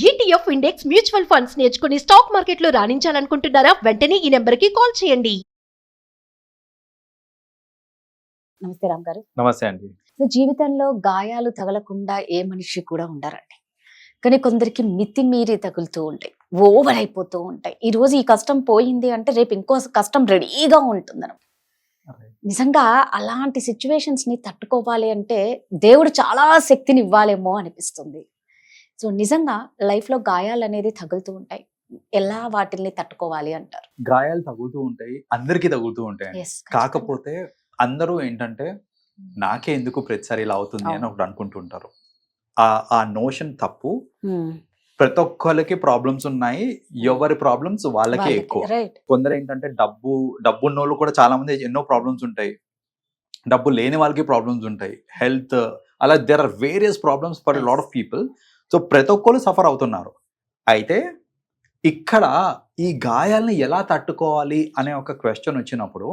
ETF index mutual funds నేర్చుకుని stock మార్కెట్లో రాణించాలనుకుంటున్నారా? వెంటనే ఈ నెంబర్కి కాల్ చేయండి. నమస్తే రామ్ గారు. నమస్తే అండి. సో జీవితంలో గాయాలు తగలకుండా ఏ మనిషి కూడా ఉండరండి. కానీ కొందరికి మితిమీరి తగులుతూ ఉంటాయి, ఓవర్ అయిపోతూ ఉంటాయి. ఈ రోజు ఈ కష్టం పోయింది అంటే రేపు ఇంకో కష్టం రెడీగా ఉంటుంది. నిజంగా అలాంటి సిచ్యువేషన్స్ ని తట్టుకోవాలి అంటే దేవుడు చాలా శక్తిని ఇవ్వాలేమో అనిపిస్తుంది. సో నిజంగా లైఫ్ లో గాయాలు అనేది తగులుతూ ఉంటాయి, ఎలా వాటిని తట్టుకోవాలి అంటారు? గాయాలు తగులుతూ ఉంటాయి, అందరికీ తగులుతూ ఉంటాయి. Yes, కాకపోతే అందరూ ఏంటంటే నాకే ఎందుకు ప్రతిసారి ఇలా అవుతుంది అని ఒకటి అనుకుంటుంటారు. ఆ నోషన్ తప్పు. ప్రతి ఒక్కరికి ప్రాబ్లమ్స్ ఉన్నాయి, ఎవరి ప్రాబ్లమ్స్ వాళ్ళకే ఎక్కువ. కొందరు ఏంటంటే డబ్బు ఉన్నోళ్ళు కూడా చాలా మంది ఎన్నో ప్రాబ్లమ్స్ ఉంటాయి, డబ్బు లేని వాళ్ళకి ప్రాబ్లమ్స్ ఉంటాయి, హెల్త్, అలా there are various problems for lot of people. So ప్రతి ఒక్కరు సఫర్ అవుతున్నారు. అయితే ఇక్కడ ఈ గాయాలని ఎలా తట్టుకోవాలి అనే ఒక క్వశ్చన్ వచ్చినప్పుడు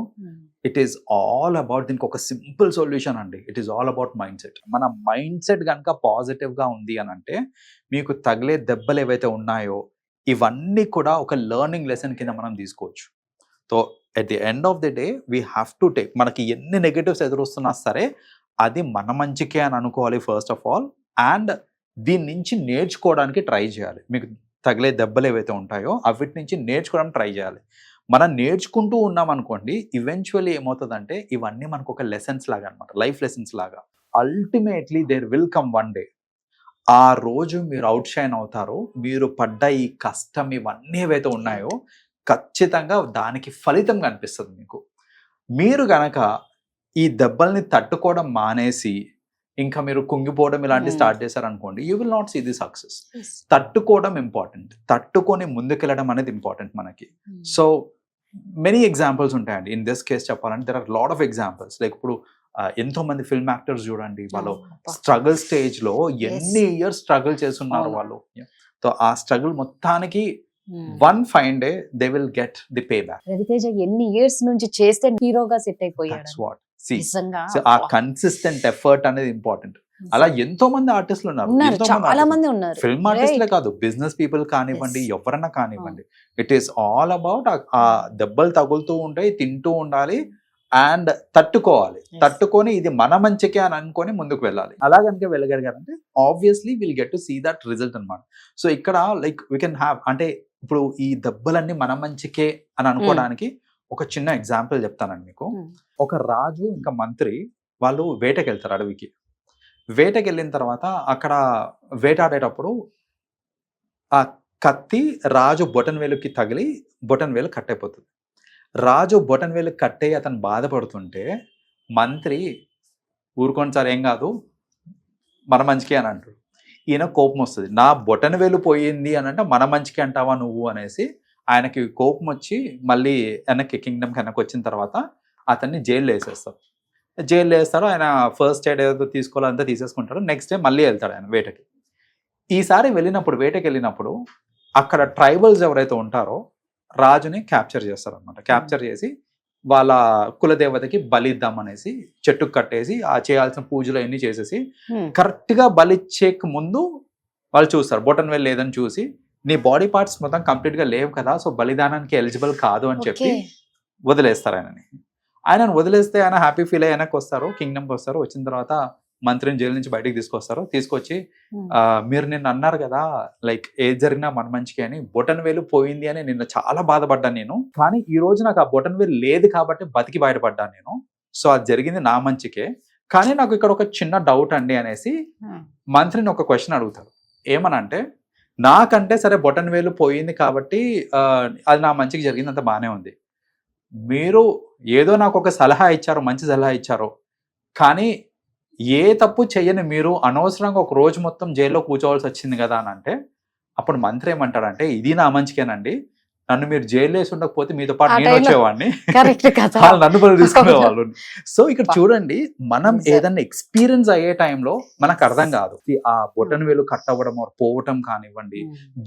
ఇట్ ఈస్ ఆల్ అబౌట్, దీనికి ఒక సింపుల్ సొల్యూషన్ అండి. It is all about mind set. మన మైండ్ సెట్ కనుక పాజిటివ్గా ఉంది అని అంటే మీకు తగిలే దెబ్బలు ఏవైతే ఉన్నాయో ఇవన్నీ కూడా ఒక లెర్నింగ్ లెసన్ కింద మనం తీసుకోవచ్చు. So at the end of the day we have to take, మనకి ఎన్ని నెగటివ్స్ ఎదురొస్తున్నా సరే అది మన మంచికే అని అనుకోవాలి ఫస్ట్ ఆఫ్ ఆల్. అండ్ దీని నుంచి నేర్చుకోవడానికి ట్రై చేయాలి. మీకు తగిలే దెబ్బలు ఏవైతే ఉంటాయో అవిటి నుంచి నేర్చుకోవడానికి ట్రై చేయాలి. మనం నేర్చుకుంటూ ఉన్నాం అనుకోండి, ఈవెన్చువల్లీ ఏమవుతుందంటే ఇవన్నీ మనకు ఒక లెసన్స్ లాగా అనమాట, లైఫ్ లెసన్స్ లాగా. Ultimately there will come one day, ఆ రోజు మీరు అవుట్ షైన్ అవుతారు. మీరు పడ్డ ఈ కష్టం ఇవన్నీ ఏవైతే ఉన్నాయో ఖచ్చితంగా దానికి ఫలితం కనిపిస్తుంది మీకు. మీరు గనక ఈ దెబ్బల్ని తట్టుకోవడం మానేసి ఇంకా మీరు కుంగిపోవడం ఇలాంటి స్టార్ట్ చేశారనుకోండి, you will not see the success. తట్టుకోవడం ఇంపార్టెంట్, తట్టుకొని ముందుకెళ్ళడం అనేది ఇంపార్టెంట్ మనకి. సో మెనీ ఎగ్జాంపుల్స్ ఉంటాయండి. ఇన్ దిస్ కేస్ చెప్పాలంటే there are lot of examples. Like ఇప్పుడు ఎంతో మంది ఫిల్మ్ యాక్టర్స్ చూడండి, వాళ్ళు స్ట్రగుల్ స్టేజ్ లో ఎన్ని ఇయర్స్ స్ట్రగుల్ చేస్తున్నారు వాళ్ళు. సో ఆ స్ట్రగుల్ మొత్తానికి one fine day they will get the pay back. Raviteja ఎన్ని ఇయర్స్ నుంచి చేస్తే హీరోగా సెట్ అయిపోయాడు. ఆ కన్సిస్టెంట్ ఎఫర్ట్ అనేది ఇంపార్టెంట్. అలా ఎంతో మంది ఆర్టిస్టులు ఉన్నారు, చాలా మంది ఉన్నారు. ఫిల్మ్ ఆర్టిస్టులే కాదు, బిజినెస్ పీపుల్ కానివ్వండి, ఎవరన్నా కానివ్వండి. ఇట్ ఈస్ ఆల్ అబౌట్ ఆ దెబ్బలు తగులుతూ ఉంటాయి, తింటూ ఉండాలి అండ్ తట్టుకోవాలి. తట్టుకొని ఇది మన మంచికే అని అనుకొని ముందుకు వెళ్ళాలి. అలా కనుక వెళ్ళగలిగారంటే obviously will get to see that result అనమాట. సో ఇక్కడ లైక్ వీ కెన్ హ్యావ్, అంటే ఇప్పుడు ఈ దెబ్బలన్నీ మన మంచికే అని అనుకోవడానికి ఒక చిన్న ఎగ్జాంపుల్ చెప్తానండి మీకు. ఒక రాజు ఇంకా మంత్రి వాళ్ళు వేటకి వెళ్తారు అడవికి. వేటకి వెళ్ళిన తర్వాత అక్కడ వేటాడేటప్పుడు ఆ కత్తి రాజు బొటన్ వేలుకి తగిలి బొటన్ వేలు కట్టయిపోతుంది. రాజు బొటన్ వేలు కట్టే అతను బాధపడుతుంటే మంత్రి ఊరుకోండి సార్, ఏం కాదు, మన మంచికే అని అంటాడు. ఈయన కోపం వస్తుంది, నా బొటన్ వేలు పోయింది అని అంటే మన మంచికే అంటావా నువ్వు అనేసి ఆయనకి కోపం వచ్చి మళ్ళీ వెనక్కి కింగ్డమ్కి వెనక్కి వచ్చిన తర్వాత అతన్ని జైల్లో వేసేస్తారు. జైల్లో వేస్తారు. ఆయన ఫస్ట్ ఎయిడ్ ఏదో తీసుకోవాలో అంతా తీసేసుకుంటారు. నెక్స్ట్ డే మళ్ళీ వెళ్తాడు ఆయన వేటకి. ఈసారి వెళ్ళినప్పుడు వేటకి వెళ్ళినప్పుడు అక్కడ ట్రైబల్స్ ఎవరైతే ఉంటారో రాజుని క్యాప్చర్ చేస్తారు అనమాట. క్యాప్చర్ చేసి వాళ్ళ కులదేవతకి బలి ఇద్దాం అనేసి చెట్టుకు కట్టేసి ఆ చేయాల్సిన పూజలు అన్ని చేసేసి కరెక్ట్గా బలిచ్చేక ముందు వాళ్ళు చూస్తారు బొటన్ వేలు లేదని చూసి, నీ బాడీ పార్ట్స్ మొత్తం కంప్లీట్గా లేవు కదా, సో బలిదానానికి ఎలిజిబుల్ కాదు అని చెప్పి వదిలేస్తారు ఆయనని. ఆయనను వదిలేస్తే ఆయన హ్యాపీ ఫీల్ అయ్యి వెనక్కి వస్తారు, కింగ్డమ్కి వస్తారు. వచ్చిన తర్వాత మంత్రిని జైలు నుంచి బయటికి తీసుకొస్తారు. తీసుకొచ్చి మీరు నిన్న అన్నారు కదా లైక్ ఏది జరిగినా మన మంచికి అని, బొటన్ వేలు పోయింది అని నిన్న చాలా బాధపడ్డాను నేను, కానీ ఈ రోజు నాకు ఆ బొటన్ వేలు లేదు కాబట్టి బతికి బయటపడ్డాను నేను. సో అది జరిగింది నా మంచికే, కానీ నాకు ఇక్కడ ఒక చిన్న డౌట్ అండి అనేసి మంత్రిని ఒక క్వశ్చన్ అడుగుతారు. ఏమనంటే, నాకంటే సరే బొటన్ వేలు పోయింది కాబట్టి అది నా మంచికి జరిగింది, అంత బాగానే ఉంది. మీరు ఏదో నాకు ఒక సలహా ఇచ్చారు, మంచి సలహా ఇచ్చారు, కానీ ఏ తప్పు చెయ్యని మీరు అనవసరంగా ఒక రోజు మొత్తం జైల్లో కూర్చోవాల్సి వచ్చింది కదా అని అంటే, అప్పుడు మంత్రి ఏమంటాడంటే, ఇది నా మంచికేనండి, నన్ను మీరు జైల్లో వేసి ఉండకపోతే మీతో పాటు నేను వచ్చేవాడిని, వాళ్ళు నన్ను బలి తీసుకునేవాళ్ళు. సో ఇక్కడ చూడండి, మనం ఏదన్నా ఎక్స్పీరియన్స్ అయ్యే టైంలో మనకు అర్థం కాదు. ఆ బొటన్ వేలు కట్ అవ్వడం పోవటం కానివ్వండి,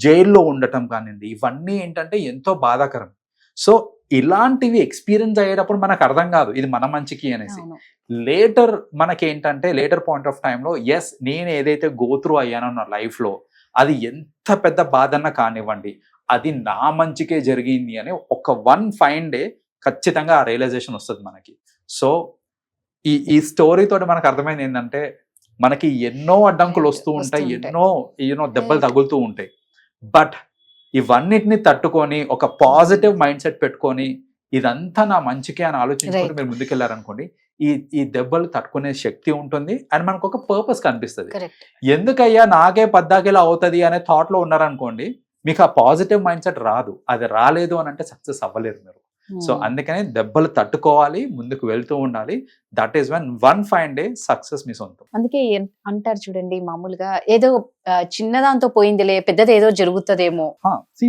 జైల్లో ఉండటం కానివ్వండి, ఇవన్నీ ఏంటంటే ఎంతో బాధాకరం. సో ఇలాంటివి ఎక్స్పీరియన్స్ అయ్యేటప్పుడు మనకు అర్థం కాదు ఇది మన మంచికి అనేసి. లేటర్ మనకేంటంటే లేటర్ పాయింట్ ఆఫ్ టైంలో ఎస్ నేను ఏదైతే గో త్రూ అయ్యానో నా లైఫ్లో అది ఎంత పెద్ద బాధన్నా కానివ్వండి, అది నా మంచికే జరిగింది అని ఒక 1 ఫైన్ డే ఖచ్చితంగా ఆ రియలైజేషన్ వస్తుంది మనకి. సో ఈ స్టోరీ తోటి మనకు అర్థమైంది ఏంటంటే, మనకి ఎన్నో అడ్డంకులు వస్తూ ఉంటాయి, ఎన్నో దెబ్బలు తగులుతూ ఉంటాయి. బట్ ఇవన్నిటిని తట్టుకొని ఒక పాజిటివ్ మైండ్ సెట్ పెట్టుకొని ఇదంతా నా మంచికే అని ఆలోచించుకుంటూ మీరు ముందుకెళ్లారనుకోండి, ఈ దెబ్బలు తట్టుకునే శక్తి ఉంటుంది అండ్ మనకు ఒక పర్పస్ కనిపిస్తుంది. ఎందుకయ్యా నాకే పద్దాకేలా అవుతుంది అనే థాట్ లో ఉన్నారనుకోండి, మీకు ఆ పాజిటివ్ మైండ్ సెట్ రాదు. అది రాలేదు అని అంటే సక్సెస్ అవ్వలేరు మీరు. సో అందుకనే దెబ్బలు తట్టుకోవాలి, ముందుకు వెళ్తూ ఉండాలి. That is when 1 fine day success మీ సొంతం. అందుకే అంటారు చూడండి, మామూలుగా ఏదో చిన్నదాంతో పోయిందిలే, పెద్దది ఏదో జరుగుతుందేమో.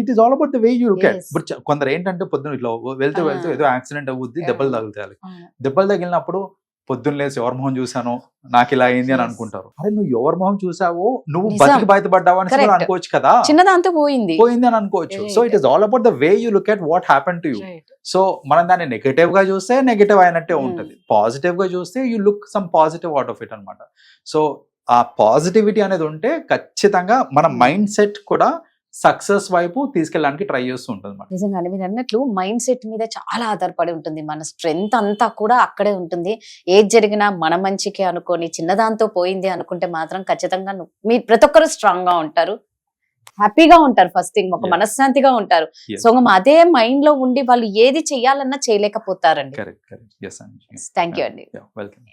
It is all about the way you look at. ఇప్పుడు కొందరు ఏంటంటే పొద్దున్న ఇట్లా వెళ్తూ ఏదో యాక్సిడెంట్ అవుద్ది, దెబ్బలు తగులుతాయి. దెబ్బలు తగిలినప్పుడు పొద్దున్న లేసి ఎవరి మొహం చూసాను, నాకు ఇలా అయింది అని అనుకుంటారు. అరే నువ్వు ఎవరి మొహం చూసావో, నువ్వు బతికి బయటపడ్డావు అని అనుకోవచ్చు కదా, చిన్నదాంతో పోయింది అని అనుకోవచ్చు. So it is all about the way you look at what happen to you. So మనం దాన్ని నెగటివ్ గా చూస్తే నెగటివ్ అయినట్టే ఉంటుంది, పాజిటివ్ గా చూస్తే you look some positive out of it అనమాట. సో ఆ పాజిటివిటీ అనేది ఉంటే ఖచ్చితంగా మన మైండ్ సెట్ కూడా సక్సెస్ వైపు తీసుకెళ్ళడానికి ట్రై చేస్తూ ఉంటుంది. నిజంగానే మీరు అన్నట్లు మైండ్ సెట్ మీద చాలా ఆధారపడి ఉంటుంది. మన స్ట్రెంగ్త్ అంతా కూడా అక్కడే ఉంటుంది. ఏది జరిగినా మన మంచికే అనుకొని చిన్నదాంతో పోయింది అనుకుంటే మాత్రం ఖచ్చితంగా మీరు ప్రతి ఒక్కరు స్ట్రాంగ్ గా ఉంటారు, హ్యాపీగా ఉంటారు. ఫస్ట్ థింగ్ ఒక మనశ్శాంతిగా ఉంటారు. సో అదే మైండ్ లో ఉండి వాళ్ళు ఏది చెయ్యాలన్నా చేయలేకపోతారండి. కరెక్ట్. థ్యాంక్ యూ అండి. వెల్కమ్.